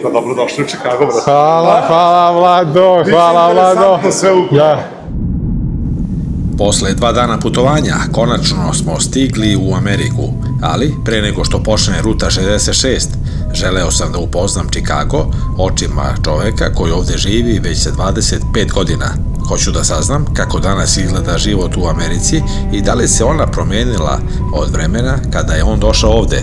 Pa dobrodošli u Chicago, brate. Hvala Vlado, hvala Vlado. Posle 2 dana putovanja, konačno smo stigli u Ameriku, ali pre nego što počne ruta 66, želeo sam da upoznam Chicago očima čoveka koji ovde živi već 25 godina. Hoću da saznam kako danas izgleda život u Americi i da li se ona promenila od vremena kada je on došao ovde.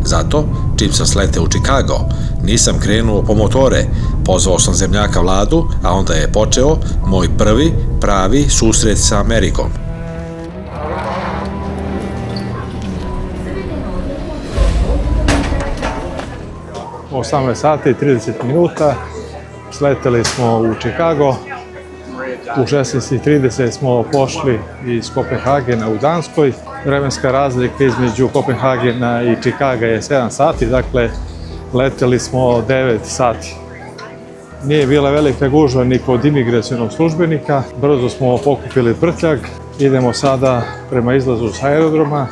Zato, čim sam sleteo u Chicago, nisam krenuo po motore, pozvao sam zemljaka Vladu, a onda je počeo moj prvi pravi susret sa Amerikom. U 18 sati i 30 minuta sleteli smo u Chicago. U 16:30 smo pošli iz Kopenhagena u Danskoj. Vremenska razlika između Kopenhagena i Chicaga je 7 sati, dakle leteli smo 9 sati. Nije bila velika gužva ni kod imigracionog službenika, brzo smo pokupili prtljag, idemo sada prema izlazu s aerodroma,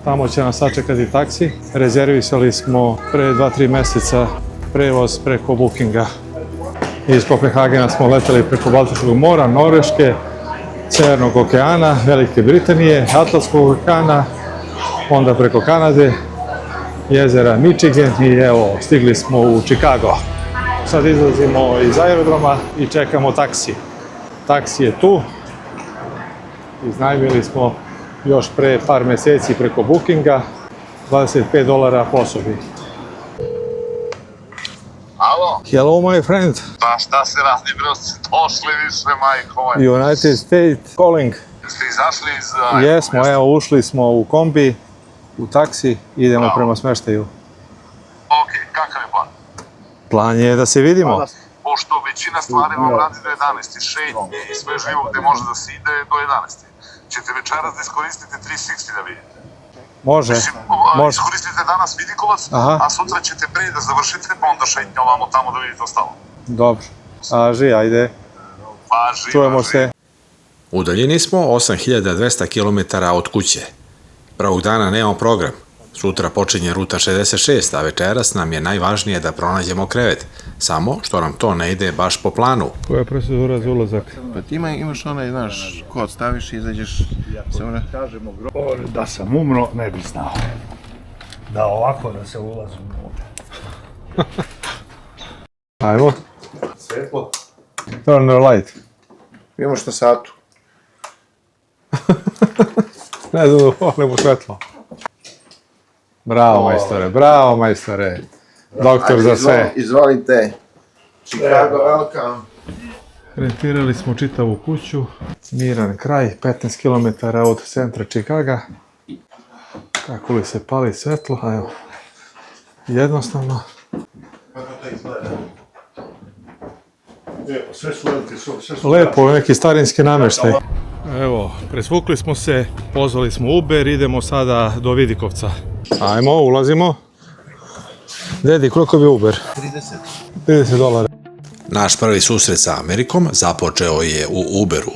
tamo će nas sačekati taksi. Rezervisali smo pre 2-3 meseca prevoz preko Bookinga. Iz Kopenhagena smo leteli preko Baltičkog mora, Norveške, Severnog okeana, Velike Britanije, Atlantskog okeana, onda preko Kanade, jezera Michigan i evo, stigli smo u Chicago. Sad izlazimo iz aerodroma i čekamo taksi. Taksi je tu. Iznajmili smo još pre par meseci preko Bookinga, $25 po osobi. Alo? Hello, my friend. Pa šta se radi, bro, ste došli više, majko moj. United States calling. Ste izašli iz... Jesmo, evo, ušli smo u kombi, u taksi, idemo prema smeštaju. Ok, kakav je plan? Plan je da se vidimo. Pošto većina stvari vam radi do 11. Šetnje i sve živo gde može da se ide do 11. Ćete večeras da iskoristite 360 da vidite. Može, može. Iskoristite danas Vidikovac, a sutra ćete pre da završite, pa onda šetnje ovamo tamo da vidite ostalo. Dobro. Aži, ajde. Važi, Čujemo se. Udaljeni smo 8200 km od kuće. Prvog dana nemamo program. Sutra počinje ruta 66, a večeras nam je najvažnije da pronađemo krevet. Samo što nam to ne ide baš po planu. Koja je procedura za ulazak? Pa ti imaš onaj, znaš, kod staviš i izađeš se ona... Da sam umro, ne bi znao. Da ovako da se ulazim unutra. Ajmo. Svetlo. Turn the light. Imaš na satu. Ne znam da volim u svetlo. Bravo, majstore, bravo, majstore. Doktor za sve. Izvolite. Chicago, welcome. Rentirali smo čitavu kuću. Miran kraj, 15 km od centra Chicaga. Kako li se pali svetlo, a evo, jednostavno. Sve su velike, sve su... Lepo, neki starinski namještaj. Evo, presvukli smo se, pozvali smo Uber, idemo sada do Vidikovca. Ajmo, ulazimo. Dedi, koliko bi Uber? $30. Naš prvi susret sa Amerikom započeo je u Uberu.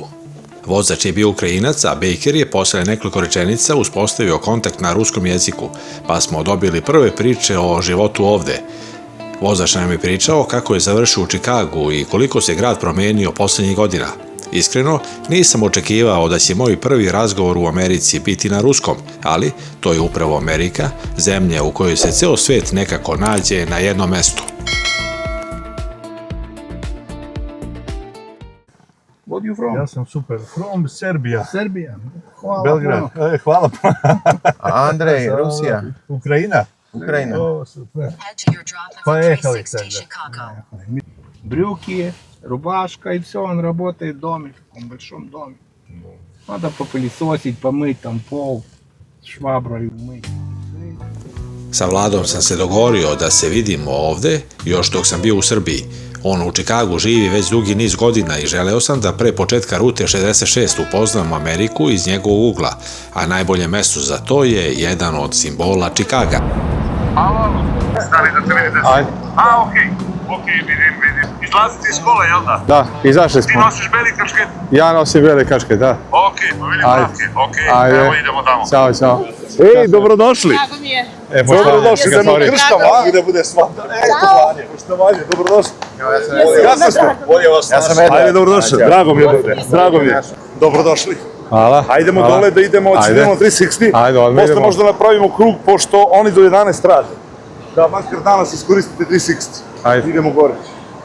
Vozač je bio Ukrajinac, a Baker je posle nekoliko rečenica uspostavio kontakt na ruskom jeziku, pa smo dobili prve priče o životu ovde. Vozač nam je pričao kako je završio u Chicagu i koliko se grad promenio poslednjih godina. Iskreno, nisam očekivao da će moj prvi razgovor u Americi biti na ruskom, ali to je upravo Amerika, zemlja u kojoj se ceo svet nekako nađe na jednom mestu. What you from? Ja sam super. From Serbia. Serbia. Hvala Belgrad. puno. Hvala. Andrej, Rusija. Ukrajina. Ukrajina. O, super. Поехали тогда. Брюки, рубашка и все, он работает в доме, в таком большом доме. Надо попылесосить, помыть там пол, шваброй умыть. Sa Vladom sam se dogovorio da se vidimo ovde još dok sam bio u Srbiji. On u Chicagu živi već dugi niz godina i želeo sam da pre početka rute 66 upoznam Ameriku iz njegovog ugla, a najbolje mesto za to je jedan od simbola Chicaga. Alo, stali da te vidite. Ajde. A, okej, vidim. Izlazite iz škole, jel da? Da, izašli Ti smo. nosiš beli kašket? Ja nosim bele kačke, da. Okej, pa vidim Ajde. kratke. Okej, Ajde. evo idemo tamo. Ćao, ćao. Ej, dobrodošli. Drago mi je. Dobrodošli Da mu krštamo, a? Da bude sva. Putovanje, dobrodošli. Ja sam ste? bolje vas našao. Ajde, dobrodošli. Drago mi je. Drago mi je. Dobrodošli. Hvala. Ajdemo Hvala. dole da idemo, Ajde. idemo 360. Ajde, odmah Posle idemo. možda napravimo krug, pošto oni do 11 rade. Da makar danas iskoristite 360. Ajde. Idemo gore.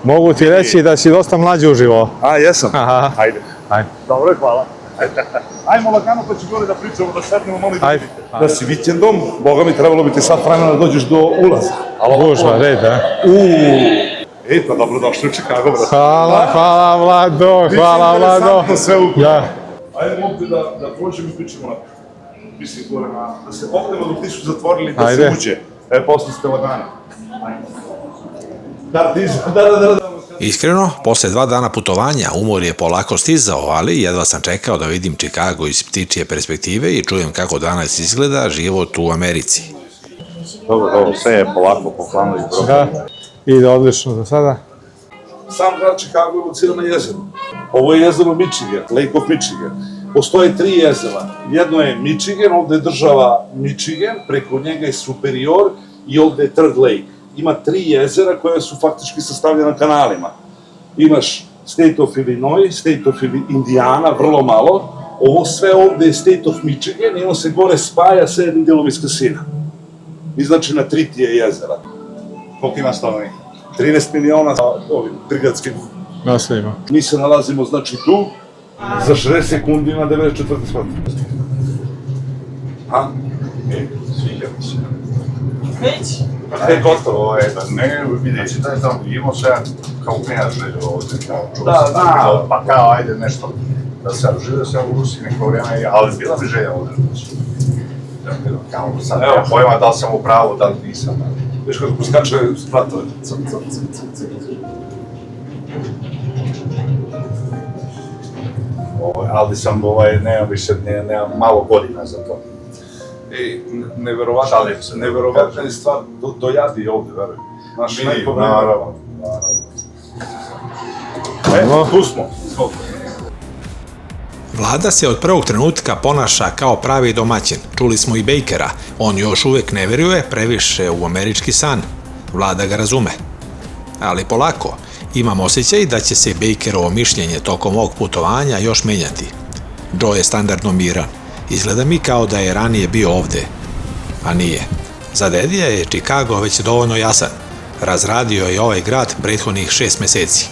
Mogu ti reći da si dosta mlađi uživo. A, jesam? Aha. Ajde. Ajde. Dobro, hvala. Ajmo lagano pa ću gore da pričamo, da sednemo malo i da Ajde. vidite. Da si vikendom, boga mi trebalo bi ti sad vremena da dođeš do ulaza. Gužva, red, a? Ej, pa dobrodošli u Chicago, brate. Hvala Vlado, hvala Vlado. Interesantno sve u... Ja. Ajde ovdje da prođemo i pričamo napred. Mislim, gore da se poknemo dok nisu zatvorili, da Ajde. se uđe. Posle ste lagani. Da. Iskreno, posle 2 dana putovanja umor je polako stizao, ali jedva sam čekao da vidim Chicago iz ptičije perspektive i čujem kako danas izgleda život u Americi. Dobro, sve je polako po planu i broju. Da. Ide odlično za sada. Sam grad Chicago je lociran na jezeru. Ovo je jezero Michigan, Lake of Michigan. Postoje 3 jezera. Jedno je Michigan, ovde je država Michigan, preko njega je Superior i ovde je Third Lake. Ima 3 jezera koja su faktički sastavljena kanalima. Imaš State of Illinois, State of Indiana, vrlo malo. Ovo sve ovde je State of Michigan i on se gore spaja sa jednim delom iz Kasina. I znači na 3 ti je jezera. Koliko ima stanovnika? 13 miliona sa ovim brigadskim. Nastavimo. Mi se nalazimo, znači, tu, za 60 sekundi na 94. spot. A? Sviđa mi se. Već? Gotovo. Ovo je, ne, vidi, znači da je tamo, imao se kao klijent želju ovdje, kao čuo Da, sam, da. pa kao, ajde nešto, da se živio sam u Rusiji neko vrijeme, ali bila mi želja ovdje. Kao sad, Evo. nemam pojma da li sam u pravu, da li nisam. Viš kako skače spratove. Ali sam, nemam više, nemam malo godina za to. Ej, neverovatna je stvar, dojadi ovdje, verujem. Naš Naravno. Tu smo. Vlada se od prvog trenutka ponaša kao pravi domaćin. Čuli smo i Bakera. On još uvek ne veruje previše u američki san. Vlada ga razume. Ali polako, imam osjećaj da će se Bakerovo mišljenje tokom ovog putovanja još menjati. Joe je standardno miran. Izgleda mi kao da je ranije bio ovde. A nije. Za Dedija je Chicago već dovoljno jasan. Razradio je ovaj grad prethodnih 6 meseci.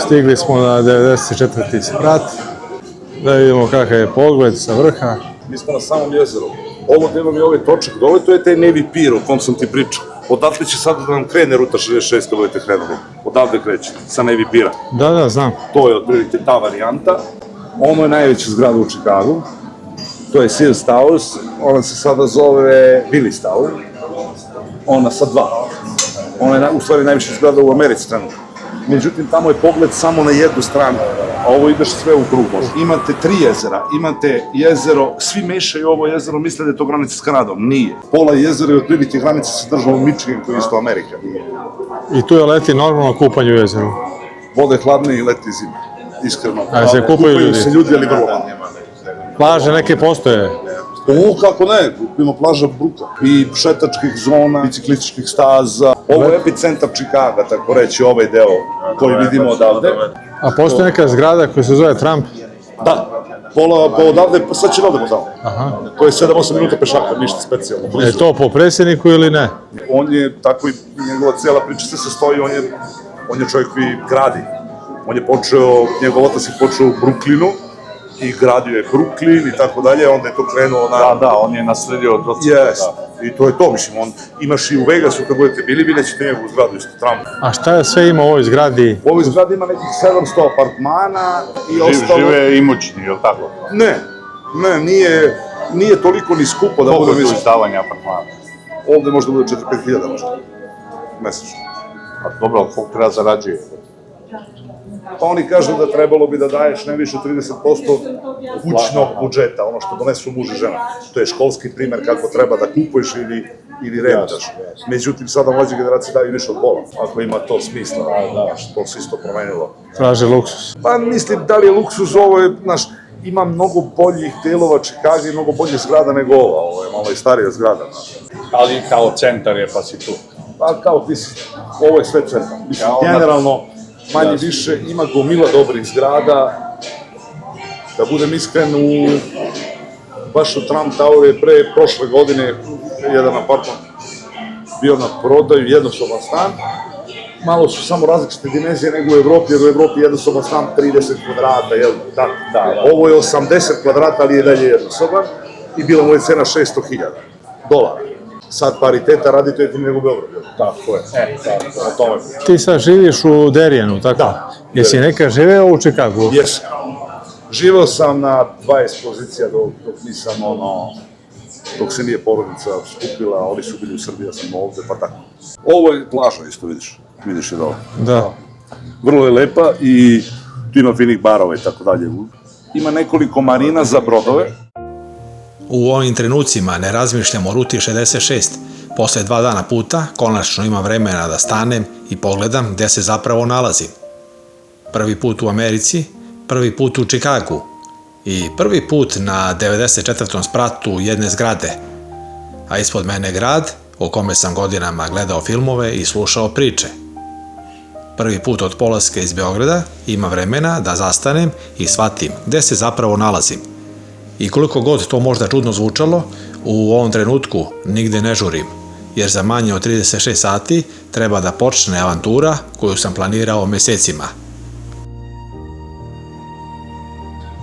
Stigli smo na 94. sprat. Da vidimo kakav je pogled sa vrha. Mi smo na samom jezeru. Ovo gde vam je ovaj točak dole, to je taj Navy Pier o kom sam ti pričao. Odatle će sad da nam krene ruta 66 kad budete krenuli. Odavde kreće, sa Navy Piera. Da, znam. To je otprilike ta varijanta. Ono je najveća zgrada u Chicagu. To je Sears Towers. Ona se sada zove Willis Tower. Ona sa 2. Ona je u stvari najviša zgrada u Americi trenutno. Međutim, tamo je pogled samo na jednu stranu, a ovo ideš sve u krug. Imate 3 jezera, imate jezero, svi mešaju ovo jezero, misle da je to granica s Kanadom, nije. Pola jezera je otprilike granica sa državom Michigan, koja je isto Amerika, nije. I tu je leti normalno kupanje u jezeru. Voda je hladna i leti zima, iskreno. A se kupaju ljudi? se ljudi, ali vrlo malo. Plaže neke postoje. O, kako ne, ima plaža Bruka i šetačkih zona, biciklističkih staza. Ovo je epicentar Chicaga, tako reći, ovaj deo koji vidimo odavde. A postoji neka zgrada koja se zove Trump. Da, pola odavde, sad će odemo tamo. Aha. To je 7-8 minuta pešaka, ništa specijalno. Je to po predsjedniku ili ne? On je, tako i njegova cijela priča se sastoji, on je čovjek koji gradi. On je počeo, njegov otac je počeo u Brooklynu i gradio je Brooklyn i tako dalje, onda je to krenuo na... Da, on je nasledio od oca. Yes. I to je to, mislim, on imaš i u Vegasu kad budete bili, vidjet ćete njegovu zgradu isto, Trump. A šta je sve ima u ovoj zgradi? U ovoj zgradi ima nekih 700 apartmana i ostalo... Žive imućni, je li tako? Ne, nije toliko ni skupo da Koliko bude, je tu mislim, izdavanja apartmana? ovde možda bude 4-5 hiljada možda, mesečno. Pa dobro, ali koliko treba zarađuje? Pa oni kažu da trebalo bi da daješ ne više od 30% kućnog budžeta, ono što donesu muž i žena. To je školski primer kako treba da kupuješ ili rentaš. Međutim, sada mlađe generacije daju više od pola, ako ima to smisla, to se isto promenilo. Traže luksus. Pa mislim, da li je luksuz, ovo je, znaš, ima mnogo boljih delova Chicaga i mnogo boljih zgrada nego ova, ovo je malo i starija zgrada. Ali kao centar je, pa si tu. Pa kao ti si, ovo je sve centar. Mislim, generalno, manje više, ima gomila dobrih zgrada. Da budem iskren, baš u Trump Tower je pre prošle godine jedan apartman bio na prodaju, jednosoban stan. Malo su samo različite dimenzije nego u Evropi, jer u Evropi jednosoban stan 30 kvadrata, jel? Da. Ovo je 80 kvadrata, ali je dalje jednosoban i bila mu je cena $600.000. Sad pariteta radi to je nego u Beogradu. Tako je. O tome. Ti sad živiš u Derijanu, tako? Da. Jesi nekad živeo u Čikagu? Jesam. Živeo sam na 20 pozicija dok nisam dok se nije porodica skupila, oni su bili u Srbiji, ja sam ovde, pa tako. Ovo je plaža isto, vidiš je dole. Da. Vrlo je lepa i tu ima finih barova i tako dalje. Ima nekoliko marina za brodove. U ovim trenucima ne razmišljam o ruti 66. Posle 2 dana puta, konačno imam vremena da stanem i pogledam gde se zapravo nalazim. Prvi put u Americi, prvi put u Čikagu i prvi put na 94. spratu jedne zgrade. A ispod mene grad, o kome sam godinama gledao filmove i slušao priče. Prvi put od polaska iz Beograda ima vremena da zastanem i shvatim gde se zapravo nalazim. I koliko god to možda čudno zvučalo, u ovom trenutku nigde ne žurim, jer za manje od 36 sati treba da počne avantura koju sam planirao mesecima.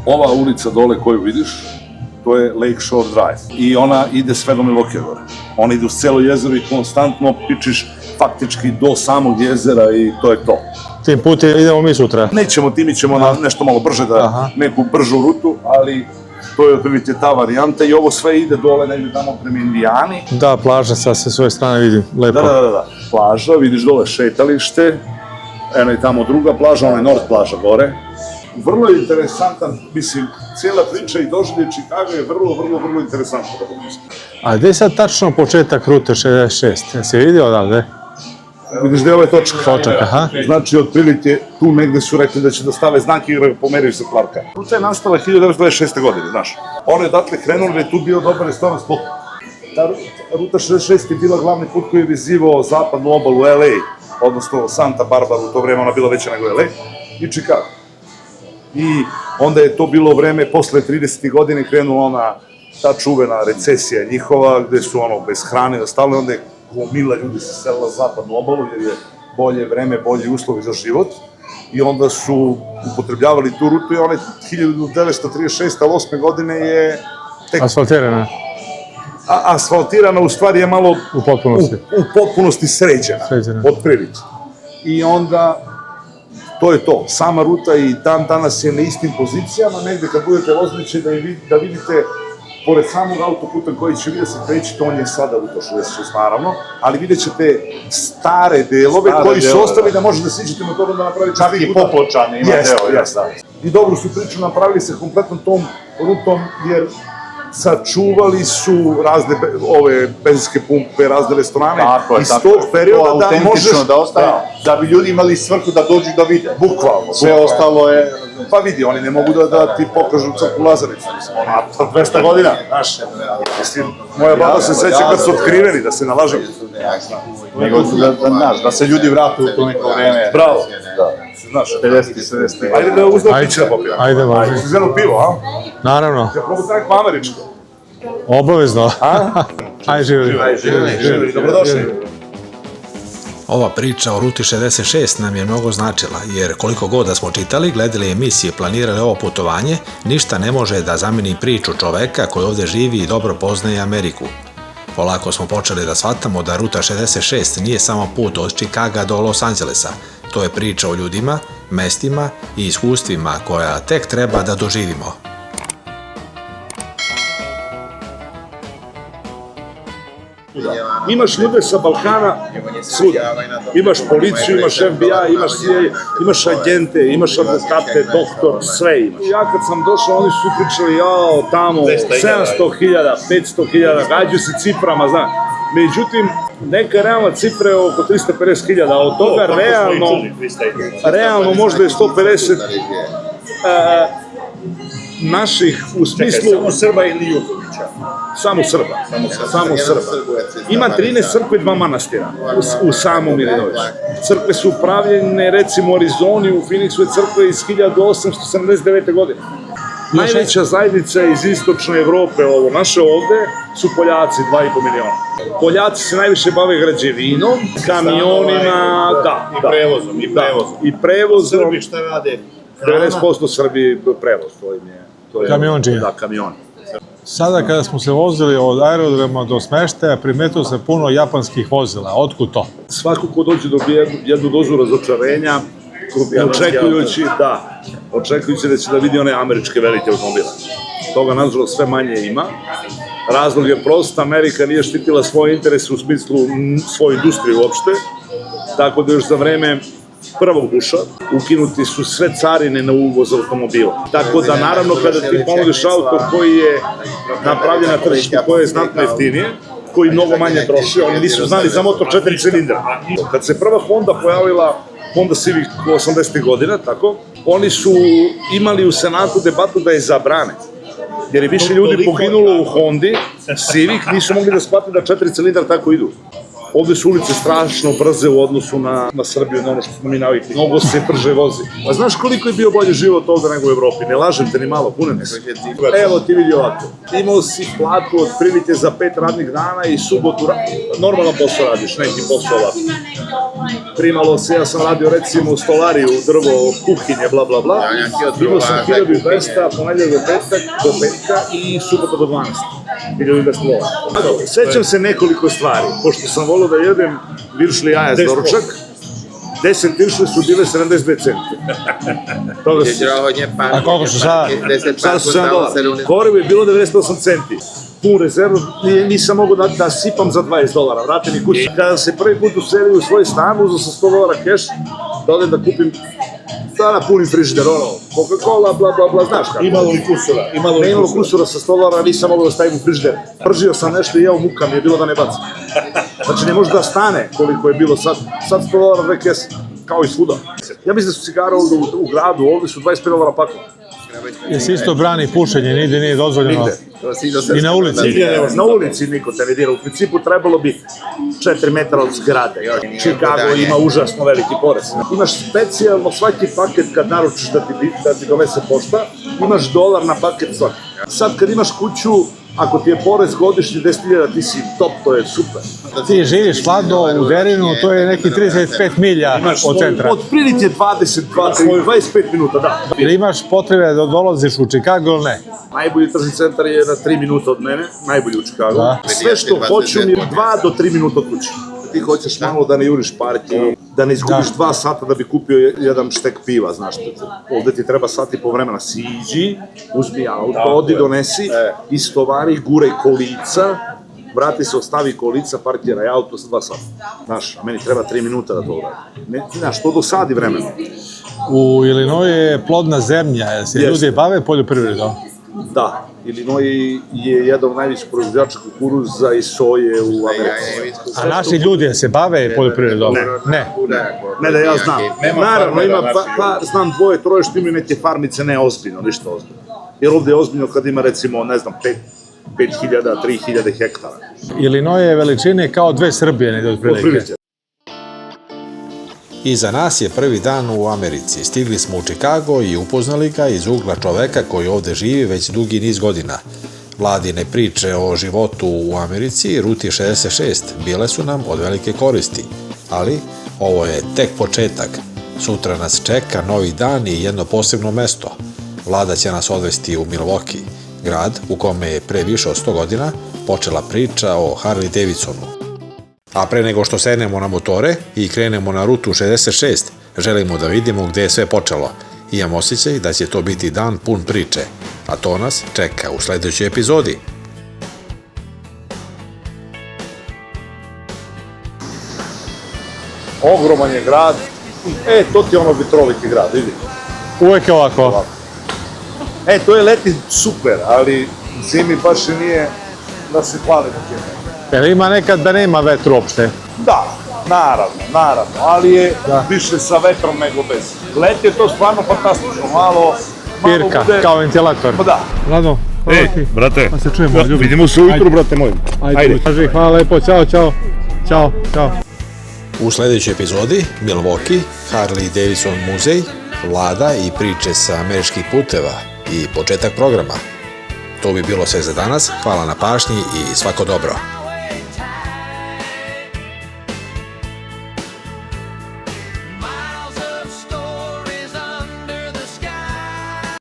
Ova ulica dole koju vidiš, to je Lake Shore Drive. I ona ide sve do Milwaukee gore. Ona ide uz celo jezero i konstantno pičiš faktički do samog jezera i to je to. Tim putem idemo mi sutra. Nećemo, mi ćemo na nešto malo brže, neku bržu rutu, ali to je otprilike ta varijanta i ovo sve ide dole, negdje tamo prema Indijani. Da, plaža sa svoje strane vidim, lepo. Da. Plaža, vidiš dole šetalište, eno je tamo druga plaža, ona je North plaža gore. Vrlo je interesantan, mislim, cijela priča i doživlje Čikaga je vrlo interesantna. A gde je sad tačno početak rute 66? Jesi vidio odavde? Vidiš da je ovaj točka. Točak, aha. Znači, otprilike, tu negde su rekli da će da stave znak i pomeraju se Clarka. Ruta je nastala 1926. godine, znaš. Ono je odatle krenulo da je tu bio dobar restoran Spot. Ta ruta 66 je bila glavni put koji je vezivao zapadnu obalu LA, odnosno Santa Barbara, u to vreme ona bila veća nego LA, i Chicago. I onda je to bilo vreme, posle 30. godine krenula ta čuvena recesija njihova, gde su bez hrane ostale, onda je gomila ljudi se selila zapadnu obalu, jer je bolje vreme, bolji uslovi za život. I onda su upotrebljavali tu rutu i ona 1936. ali 8. godine je tek Asfaltirana. Asfaltirana, u stvari je malo U potpunosti. u potpunosti sređena, otprilike. I onda to je to, sama ruta i dan danas je na istim pozicijama, negde kad budete vozili će da vidite pored samog autoputa koji će vidjeti se kreći, to on je sada ruta 66 naravno, ali vidjet ćete stare delove koji su ostali da može da siđete motorom da napravite čak i popločane ima deo. I dobro su priču napravili se kompletnom tom rutom, jer sačuvali su razne ove benzinske pumpe, razne restorane iz tog perioda da možeš da ostane, da bi ljudi imali svrhu da dođu da vide. Bukvalno. Sve ostalo je... Pa vidi, oni ne mogu da ti pokažu crku Lazaricu, mislim, ona 200 godina, znaš. Moja baba se seća kad su otkriveni, da se nalažem. Nego da se ljudi vrate u to neko vreme. Bravo. Znaš, 50. 60. Ajde da uzmem piće da popijem. Ajde, važi. Si zelo pivo, a? Naravno. Ja probam neko američko. Obavezno. Ajde, živjeli. Dobrodošli. Ova priča o ruti 66 nam je mnogo značila, jer koliko god da smo čitali, gledali emisije, planirali ovo putovanje, ništa ne može da zameni priču čoveka koji ovde živi i dobro poznaje Ameriku. Polako smo počeli da shvatamo da ruta 66 nije samo put od Čikaga do Los Angelesa. To je priča o ljudima, mestima i iskustvima koja tek treba da doživimo. Imaš ljude sa Balkana svuda. Imaš policiju, imaš FBI, imaš CIA, imaš agente, imaš advokate, doktor, sve imaš. Ja kad sam došao, oni su pričali, jao, tamo, 700.000, 500.000, gađu se ciframa, znaš. Međutim, neka realna cifra je oko 350.000, a od toga realno možda je 150 naših u smislu... Čekaj, samo Srba ili Jugovića? Samo Srba. Samo Srba. Ima 13 crkve i 2 manastira u samom Ilinoisu. Crkve su pravljene, recimo u Arizoni, u Phoenixu je crkva iz 1879. godine. Najveća zajednica iz istočne Evrope, ovo naše ovde, su Poljaci, 2,5 miliona. Poljaci se najviše bave građevinom, kamionima, i prevozom. Srbi šta rade? 90% Srbi prevoz, to je Kamionđije. Da, kamioni. Sada kada smo se vozili od aerodroma do smeštaja, primetio sam puno japanskih vozila. Otkud to? Svako ko dođe dobije jednu dozu razočarenja, očekujući da će da vidi one američke velike automobile. Toga, nažalost, sve manje ima. Razlog je prost, Amerika nije štitila svoje interese u smislu svoje industrije uopšte, tako da još za vreme prvog Busha ukinuti su sve carine na uvoz automobila. Tako da, naravno, kada ti ponudiš auto koji je napravljen na tržištu, koje je znatno jeftinije, koji mnogo manje troši, oni nisu znali za motor 4 cilindra. Kad se prva Honda pojavila, Honda Civic 80. godina, tako, oni su imali u Senatu debatu da je zabrane. Jer je više ljudi poginulo u Hondi, Civic, nisu mogli da shvate da 4 cilindra tako idu. Ovde su ulice strašno brze u odnosu na Srbiju, na ono što smo mi navikli. Mnogo se brže vozi. A znaš koliko je bio bolji život ovde nego u Evropi? Ne lažem te ni malo, kunem se. Evo ti vidi ovako. Imao si platu od prilike za 5 radnih dana i subotu, normalan posao radiš, neki posao ovako. Primalo se, ja sam radio recimo u stolariju, drvo, kuhinje, bla bla bla. Imao sam 1200, ponedjeljak do petka i subota do 12. 1200 dolara. Sećam se nekoliko stvari, pošto sam volio da jedem viršli jaja za doručak, 10 viršli su bile 72 centi. Toga su... A koliko su sada? Sada su 7 dolara. Korivo je bilo 98 centi. Pun rezervu, nisam mogu da sipam za 20 dolara, vrati mi kući. Kada se prvi put uselio u svoj stan, uzao sam 100 dolara keš, da odem da kupim da punim frižider, ono, Coca-Cola, bla, bla, bla, znaš kako. Imalo li kusura? Ne imalo kusura sa 100 dolara, nisam mogao da stavim u frižider. Pržio sam nešto i jeo muka, mi je bilo da ne bacim. Znači, ne može da stane koliko je bilo sad 100 dolara, 2 kese, kao i svuda. Ja mislim da su cigare ovde u gradu, ovde su 25 dolara pakla. Jer se isto brani pušenje, nigde nije dozvoljeno. I na ulici. Na ulici niko te ne dira. U principu trebalo bi 4 metra od zgrade. Chicago ima užasno veliki porez. Imaš specijalno svaki paket kad naručiš da ti donese pošta, imaš $1 na paket svaki. Sad kad imaš kuću, ako ti je porez godišnji 10.000, ti si top, to je super. Ti živiš hladno u Derinu, to je neki 35 milja od centra. Od prilike 25 minuta, da. Ili imaš potrebe da dolaziš u Chicago ili ne? Najbolji tržni centar je na 3 minuta od mene, najbolji u Chicago. Sve što hoću mi je 2 do 3 minuta od kuće. Ti hoćeš malo da ne juriš parking, da ne izgubiš 2 sata da bi kupio jedan štek piva, znaš. Ovde ti treba sat i po vremena. Siđi, uzmi auto, odi, donesi, istovari, guraj kolica, vrati se, ostavi kolica, parkiraj auto sa 2 sata. Znaš, a meni treba 3 minuta da to uradim. Znaš, to dosadi vremena. U Illinois je plodna zemlja, jer se ljudi bave poljoprivredom. Da, Illinois je jedan od najvećih proizvođača kukuruza i soje u Americi. A naši ljudi se bave poljoprivredom? Ne. Ne da ja znam. Naravno, ima znam 2, 3 što imaju neke farmice, ne ozbiljno, ništa ozbiljno. Jer ovde je ozbiljno kad ima recimo, ne znam, 5.000, 3.000 hektara. Illinois je veličine kao 2 Srbije, ne od prilike. Iza nas je prvi dan u Americi. Stigli smo u Chicago i upoznali ga iz ugla čoveka koji ovde živi već dugi niz godina. Vladine priče o životu u Americi, Ruti 66, bile su nam od velike koristi. Ali ovo je tek početak. Sutra nas čeka novi dan i jedno posebno mesto. Vlada će nas odvesti u Milwaukee, grad u kome je pre više od 100 godina počela priča o Harley Davidsonu. A pre nego što sednemo na motore i krenemo na rutu 66, želimo da vidimo gde je sve počelo. Imam osjećaj da će to biti dan pun priče, a to nas čeka u sledećoj epizodi. Ogroman je grad. To ti je ono vitroviti grad, vidi. Uvek je ovako. To je leti super, ali zimi baš i nije da se hvalimo time. Jer ima nekad da nema vetru uopšte. Da, naravno, ali je više sa vetrom nego bez. Leti je to stvarno fantastično, malo Pirka, bude... kao ventilator. Pa da. Vlado, hvala ti. brate, Pa se čujemo, ljubim. vidimo se ujutru, brate moj. Ajde. Kaži, hvala lepo, ćao, ćao. Ćao, ćao. U sljedećoj epizodi Milwaukee, Harley Davidson muzej, vlada i priče sa američkih puteva i početak programa. To bi bilo sve za danas, hvala na pažnji i svako dobro.